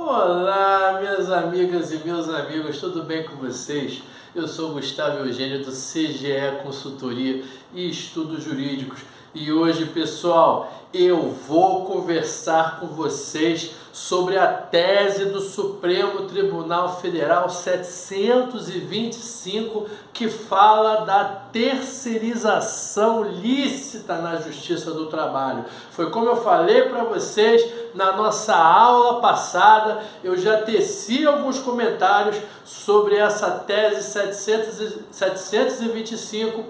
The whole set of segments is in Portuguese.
Olá, minhas amigas e meus amigos, tudo bem com vocês? Eu sou Gustavo Eugênio do CGE Consultoria e Estudos Jurídicos e hoje, pessoal, eu vou conversar com vocês sobre a tese do Supremo Tribunal Federal 725 que fala da terceirização lícita na Justiça do Trabalho. Foi como eu falei para vocês na nossa aula passada, eu já teci alguns comentários sobre essa tese 725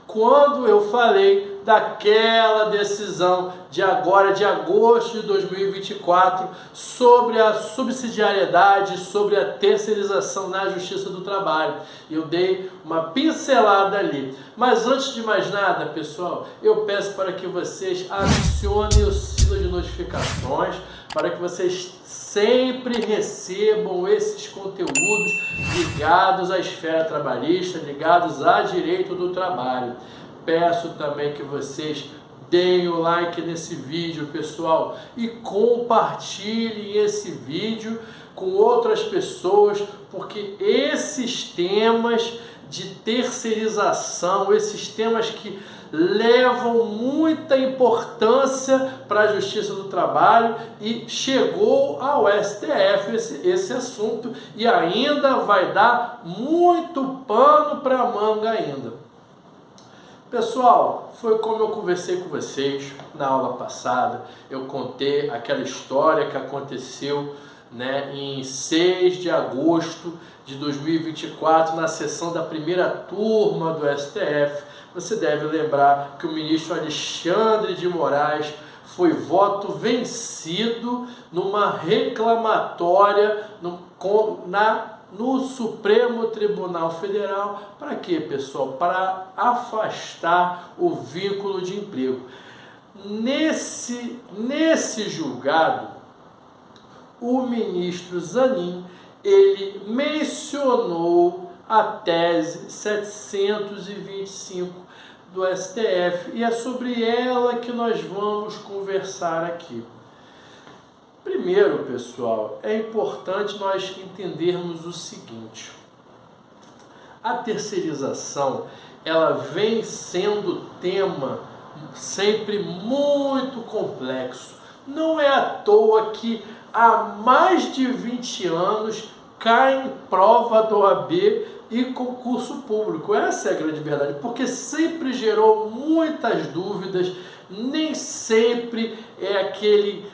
quando eu falei daquela decisão de agora, de agosto de 2024, sobre a subsidiariedade, sobre a terceirização na Justiça do Trabalho. Eu dei uma pincelada ali. Mas antes de mais nada, pessoal, eu peço para que vocês acionem o sino de notificações, para que vocês sempre recebam esses conteúdos ligados à esfera trabalhista, ligados a direito do trabalho. Peço também que vocês deem o like nesse vídeo, pessoal, e compartilhem esse vídeo com outras pessoas, porque esses temas de terceirização, esses temas que levam muita importância para a Justiça do Trabalho e chegou ao STF esse assunto e ainda vai dar muito pano para manga ainda. Pessoal, foi como eu conversei com vocês na aula passada, eu contei aquela história que aconteceu em 6 de agosto de 2024, na sessão da primeira turma do STF. Você deve lembrar que o ministro Alexandre de Moraes foi voto vencido numa reclamatória no Supremo Tribunal Federal. Para quê, pessoal? Para afastar o vínculo de emprego. Nesse julgado, o ministro Zanin, ele mencionou a tese 725 do STF e é sobre ela que nós vamos conversar aqui. Primeiro, pessoal, é importante nós entendermos o seguinte: a terceirização, ela vem sendo tema sempre muito complexo. Não é à toa que há mais de 20 anos cai em prova do OAB e concurso público. Essa é a grande verdade, porque sempre gerou muitas dúvidas, nem sempre é aquele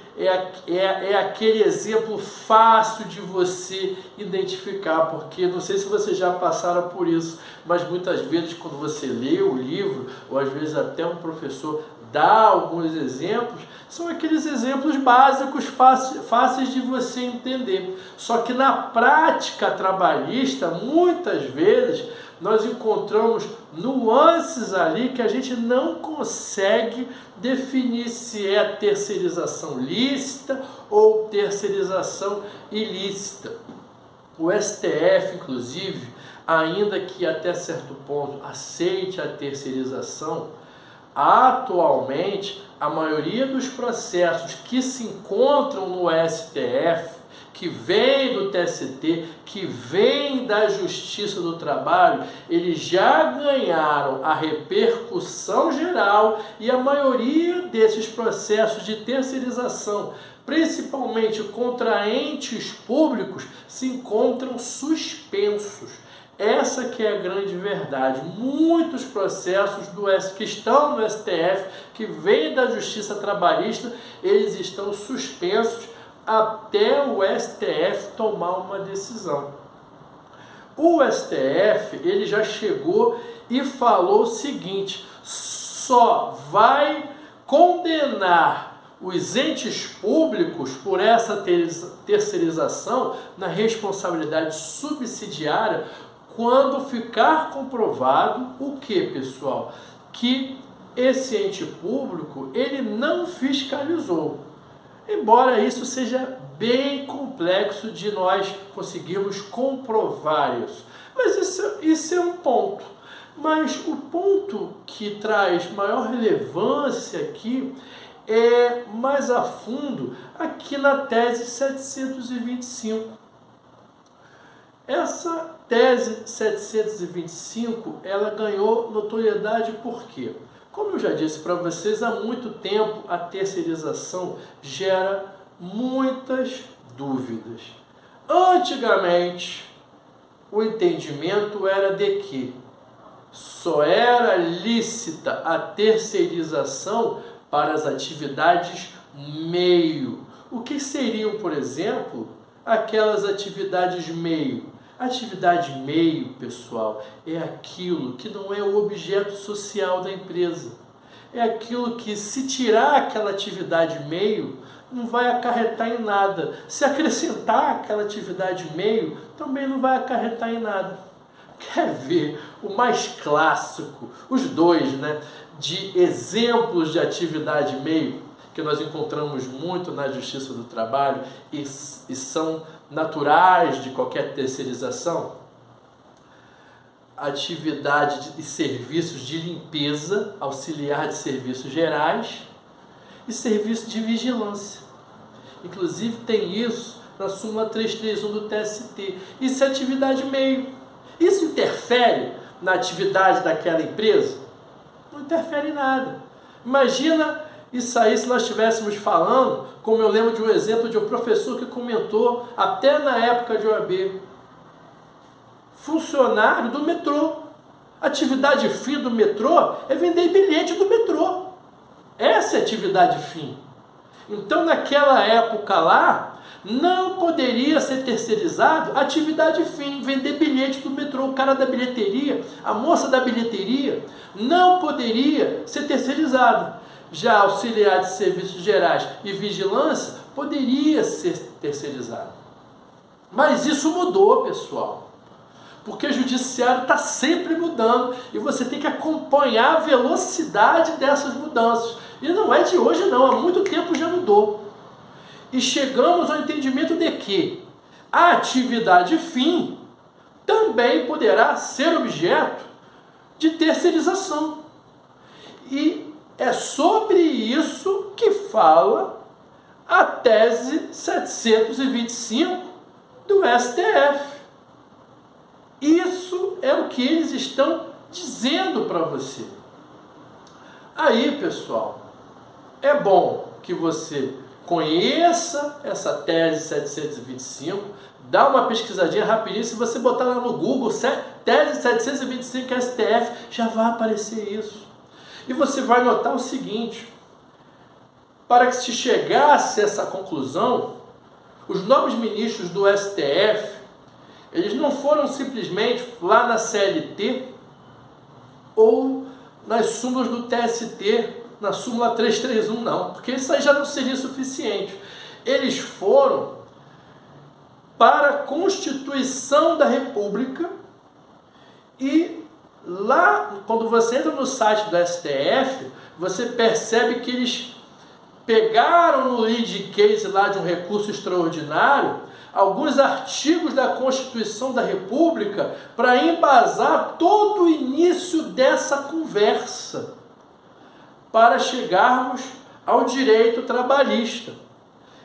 exemplo fácil de você identificar, porque não sei se vocês já passaram por isso, mas muitas vezes quando você lê o livro, ou às vezes até um professor dá alguns exemplos, são aqueles exemplos básicos, fáceis de você entender. Só que na prática trabalhista, muitas vezes, nós encontramos nuances ali que a gente não consegue definir se é terceirização lícita ou terceirização ilícita. O STF, inclusive, ainda que até certo ponto aceite a terceirização, atualmente, a maioria dos processos que se encontram no STF, que vem do TST, que vem da Justiça do Trabalho, eles já ganharam a repercussão geral e a maioria desses processos de terceirização, principalmente contra entes públicos, se encontram suspensos. Essa que é a grande verdade. Muitos processos que estão no STF, que vêm da Justiça Trabalhista, eles estão suspensos até o STF tomar uma decisão. O STF, ele já chegou e falou o seguinte: só vai condenar os entes públicos por essa terceirização na responsabilidade subsidiária quando ficar comprovado o que, pessoal? Que esse ente público, ele não fiscalizou. Embora isso seja bem complexo de nós conseguirmos comprovar isso. Mas isso é um ponto. Mas o ponto que traz maior relevância aqui mais a fundo aqui na tese 725. Essa tese 725, ela ganhou notoriedade por quê? Como eu já disse para vocês, há muito tempo a terceirização gera muitas dúvidas. Antigamente, o entendimento era de que só era lícita a terceirização para as atividades meio. O que seriam, por exemplo, aquelas atividades meio? Atividade meio, pessoal, é aquilo que não é o objeto social da empresa. É aquilo que, se tirar aquela atividade meio, não vai acarretar em nada. Se acrescentar aquela atividade meio, também não vai acarretar em nada. Quer ver o mais clássico, os dois, né, de exemplos de atividade meio, que nós encontramos muito na Justiça do Trabalho e são naturais de qualquer terceirização? Atividade e serviços de limpeza, auxiliar de serviços gerais e serviço de vigilância. Inclusive tem isso na súmula 331 do TST. Isso é atividade meio. Isso interfere na atividade daquela empresa? Não interfere em nada. Imagina isso aí se nós estivéssemos falando, como eu lembro de um exemplo de um professor que comentou, até na época de OAB, funcionário do metrô. Atividade fim do metrô é vender bilhete do metrô. Essa é a atividade fim. Então, naquela época lá, não poderia ser terceirizado atividade fim, vender bilhete do metrô. O cara da bilheteria, a moça da bilheteria, não poderia ser terceirizado. Já auxiliar de serviços gerais e vigilância poderia ser terceirizado. Mas isso mudou, pessoal. Porque o judiciário está sempre mudando e você tem que acompanhar a velocidade dessas mudanças. E não é de hoje não, há muito tempo já mudou. E chegamos ao entendimento de que a atividade fim também poderá ser objeto de terceirização. E é sobre isso que fala a tese 725 do STF. Isso é o que eles estão dizendo para você. Aí, pessoal, é bom que você conheça essa tese 725, dá uma pesquisadinha rapidinho. Se você botar lá no Google, tese 725 STF, já vai aparecer isso. E você vai notar o seguinte: para que se chegasse a essa conclusão, os nobres ministros do STF, eles não foram simplesmente lá na CLT ou nas súmulas do TST, na súmula 331, não, porque isso aí já não seria suficiente. Eles foram para a Constituição da República e lá, quando você entra no site do STF, você percebe que eles pegaram no lead case lá de um recurso extraordinário alguns artigos da Constituição da República para embasar todo o início dessa conversa, para chegarmos ao direito trabalhista.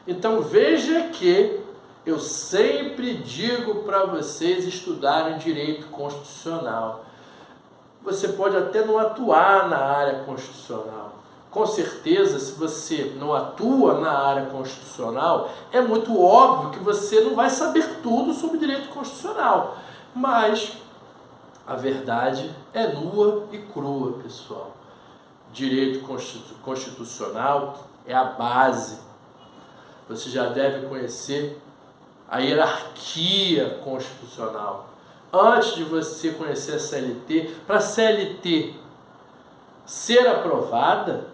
Então veja que eu sempre digo para vocês estudarem direito constitucional. Você pode até não atuar na área constitucional. Com certeza, se você não atua na área constitucional, é muito óbvio que você não vai saber tudo sobre direito constitucional. Mas a verdade é nua e crua, pessoal. Direito constitucional é a base. Você já deve conhecer a hierarquia constitucional. Antes de você conhecer a CLT, para a CLT ser aprovada,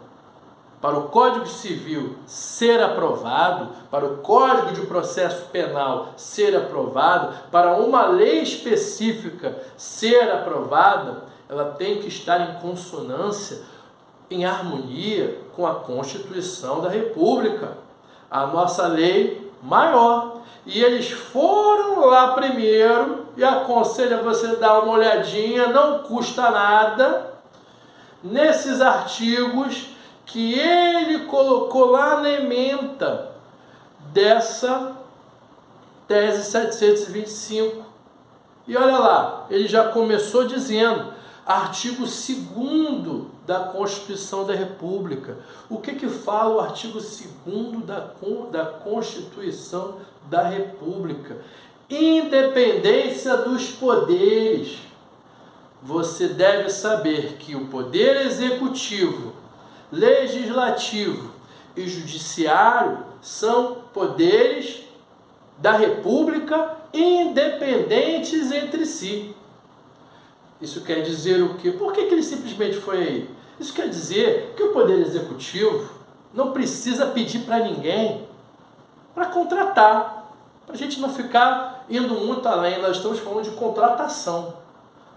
para o Código Civil ser aprovado, para o Código de Processo Penal ser aprovado, para uma lei específica ser aprovada, ela tem que estar em consonância, em harmonia com a Constituição da República, a nossa lei maior. E eles foram lá primeiro, e aconselho a você dar uma olhadinha, não custa nada, nesses artigos que ele colocou lá na ementa dessa tese 725. E olha lá, ele já começou dizendo, artigo 2º da Constituição da República. O que fala o artigo 2º da Constituição da República? Independência dos poderes. Você deve saber que o poder executivo, legislativo e judiciário são poderes da República independentes entre si. Isso quer dizer o quê? Por que ele simplesmente foi aí? Isso quer dizer que o Poder Executivo não precisa pedir para ninguém para contratar. Para a gente não ficar indo muito além, nós estamos falando de contratação.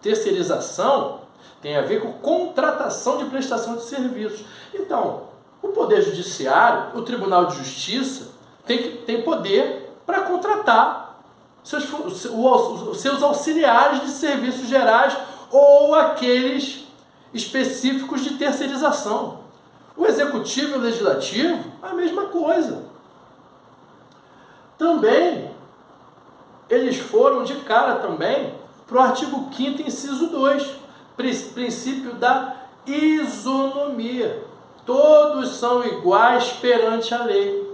Terceirização tem a ver com contratação de prestação de serviços. Então, o Poder Judiciário, o Tribunal de Justiça, tem poder para contratar seus auxiliares de serviços gerais ou aqueles específicos de terceirização. O Executivo e o Legislativo, a mesma coisa. Também, eles foram de cara também para o artigo 5º, inciso 2, princípio da isonomia. Todos são iguais perante a lei.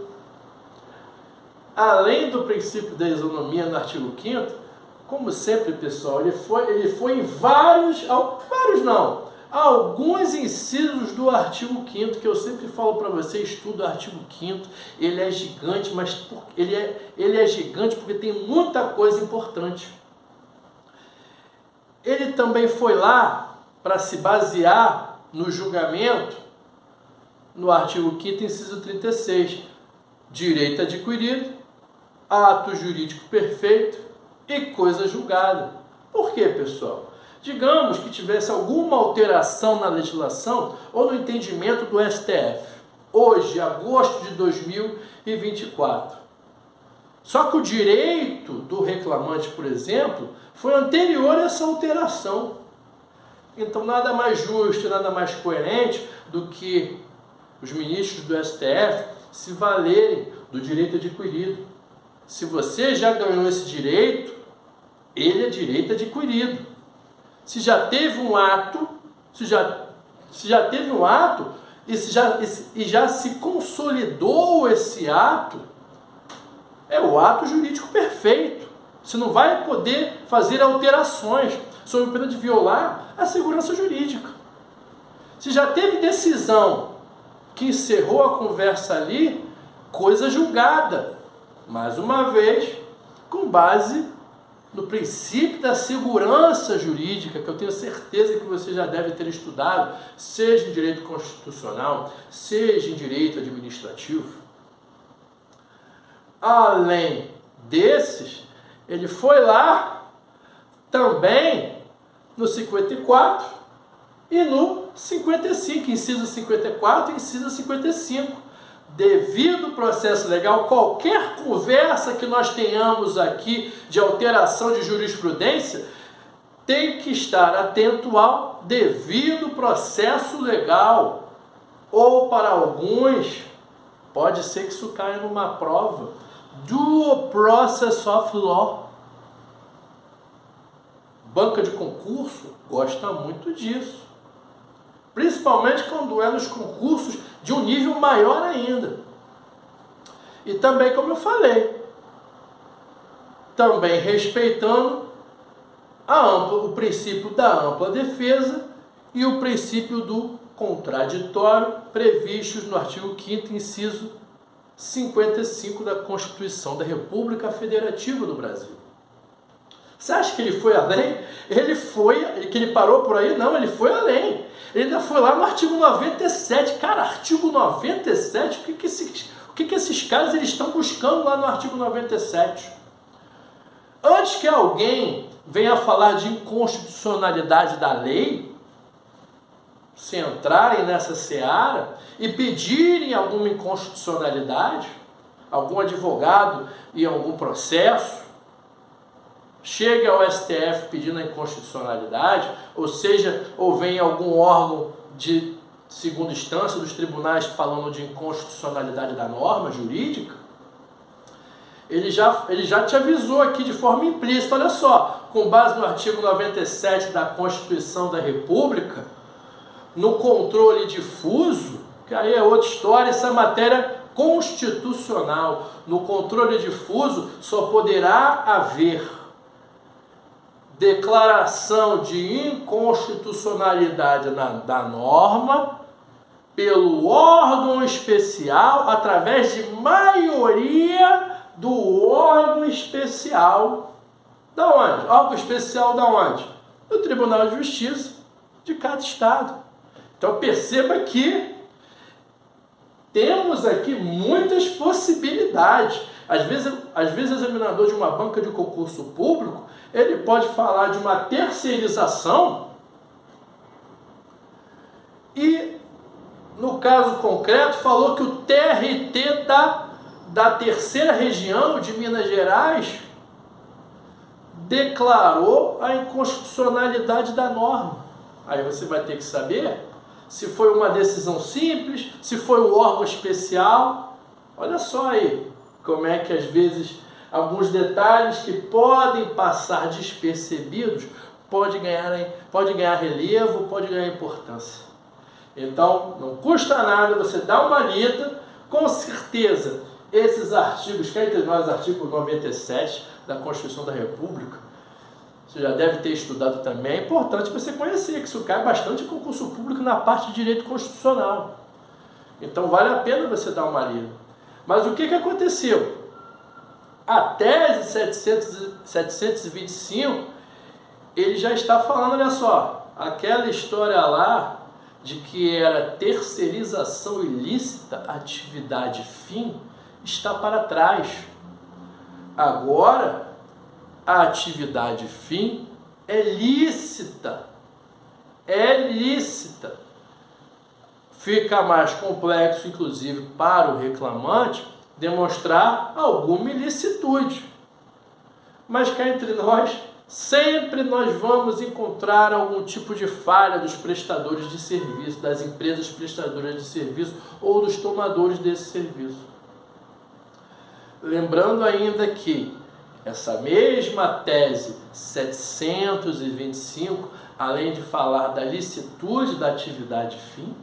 Além do princípio da isonomia no artigo 5º, como sempre, pessoal, ele foi em alguns incisos do artigo 5º, que eu sempre falo para você, estuda o artigo 5º, ele é gigante, mas ele é gigante porque tem muita coisa importante. Ele também foi lá para se basear no julgamento, no artigo 5º, inciso 36, direito adquirido, ato jurídico perfeito e coisa julgada. Por quê, pessoal? Digamos que tivesse alguma alteração na legislação ou no entendimento do STF, hoje, agosto de 2024. Só que o direito do reclamante, por exemplo, foi anterior a essa alteração. Então, nada mais justo, nada mais coerente do que os ministros do STF se valerem do direito adquirido. Se você já ganhou esse direito, ele é direito adquirido. Se já teve um ato, e já se consolidou esse ato, é o ato jurídico perfeito. Você não vai poder fazer alterações sob pena de violar a segurança jurídica. Se já teve decisão que encerrou a conversa ali, coisa julgada. Mais uma vez, com base no princípio da segurança jurídica, que eu tenho certeza que você já deve ter estudado, seja em direito constitucional, seja em direito administrativo. Além desses, ele foi lá também no 54 e no 55, inciso 54 e inciso 55. Devido ao processo legal, qualquer conversa que nós tenhamos aqui de alteração de jurisprudência tem que estar atento ao devido processo legal. Ou para alguns, pode ser que isso caia numa prova, due process of law. Banca de concurso gosta muito disso. Principalmente quando é nos concursos de um nível maior ainda. E também, como eu falei, também respeitando o princípio da ampla defesa e o princípio do contraditório previstos no artigo 5º, inciso 55 da Constituição da República Federativa do Brasil. Você acha que ele foi além? Que ele parou por aí? Não, ele foi além. Ele ainda foi lá no artigo 97. Cara, artigo 97, o que esses caras eles estão buscando lá no artigo 97? Antes que alguém venha falar de inconstitucionalidade da lei, se entrarem nessa seara e pedirem alguma inconstitucionalidade, algum advogado em algum processo, chega ao STF pedindo a inconstitucionalidade, ou seja, ou vem algum órgão de segunda instância dos tribunais falando de inconstitucionalidade da norma jurídica, ele já te avisou aqui de forma implícita, olha só, com base no artigo 97 da Constituição da República, no controle difuso, que aí é outra história, essa matéria constitucional, no controle difuso só poderá haver declaração de inconstitucionalidade da norma pelo órgão especial através de maioria do órgão especial. Da onde? Órgão especial da onde? Do Tribunal de Justiça de cada estado. Então perceba que temos aqui muitas possibilidades. Às vezes o examinador de uma banca de concurso público, ele pode falar de uma terceirização e, no caso concreto, falou que o TRT da terceira região de Minas Gerais declarou a inconstitucionalidade da norma. Aí você vai ter que saber se foi uma decisão simples, se foi um órgão especial. Olha só aí como é que às vezes alguns detalhes que podem passar despercebidos podem ganhar relevo, podem ganhar importância. Então, não custa nada você dar uma lida. Com certeza, esses artigos, que é entre nós, artigo 97 da Constituição da República, você já deve ter estudado também. É importante você conhecer, que isso cai bastante em concurso público na parte de direito constitucional. Então, vale a pena você dar uma lida. Mas o que aconteceu? A tese 725, ele já está falando, olha só, aquela história lá de que era terceirização ilícita, atividade fim, está para trás. Agora, a atividade fim é lícita. É lícita. Fica mais complexo, inclusive, para o reclamante, demonstrar alguma ilicitude. Mas cá entre nós, sempre nós vamos encontrar algum tipo de falha dos prestadores de serviço, das empresas prestadoras de serviço ou dos tomadores desse serviço. Lembrando ainda que essa mesma tese 725, além de falar da licitude da atividade fim,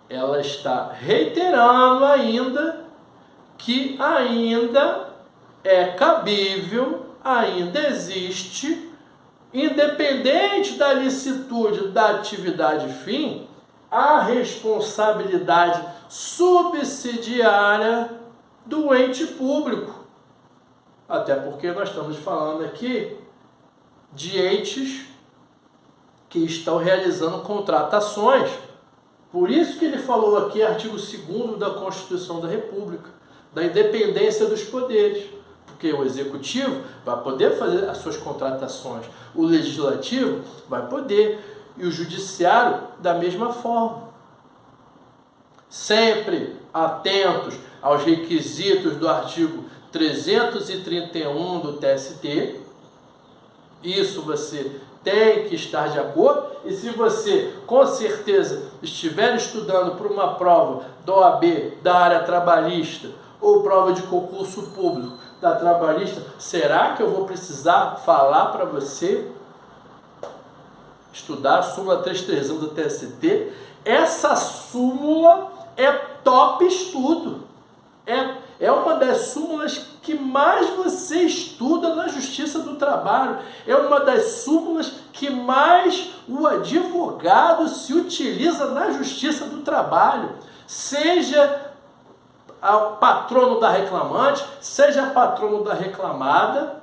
ela está reiterando ainda que ainda é cabível, ainda existe, independente da licitude da atividade fim, a responsabilidade subsidiária do ente público. Até porque nós estamos falando aqui de entes que estão realizando contratações. Por isso que ele falou aqui, artigo 2º da Constituição da República, da independência dos poderes. Porque o Executivo vai poder fazer as suas contratações, o Legislativo vai poder, e o Judiciário da mesma forma. Sempre atentos aos requisitos do artigo 331 do TST. Isso você tem que estar de acordo, e se você com certeza estiver estudando para uma prova da OAB da área trabalhista ou prova de concurso público da trabalhista, será que eu vou precisar falar para você estudar a súmula 331 do TST? Essa súmula é top estudo. É uma das súmulas que mais você estuda na Justiça do Trabalho. É uma das súmulas que mais o advogado se utiliza na Justiça do Trabalho. Seja patrono da reclamante, seja patrono da reclamada,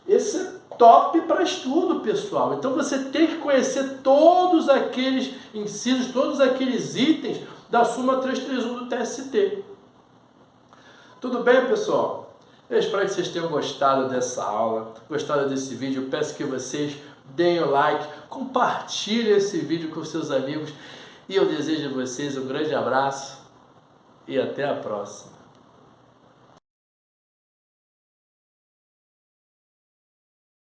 esse é top para estudo, pessoal. Então você tem que conhecer todos aqueles incisos, todos aqueles itens da súmula 331 do TST. Tudo bem, pessoal? Eu espero que vocês tenham gostado dessa aula, gostado desse vídeo. Eu peço que vocês deem o like, compartilhem esse vídeo com seus amigos e eu desejo a vocês um grande abraço e até a próxima.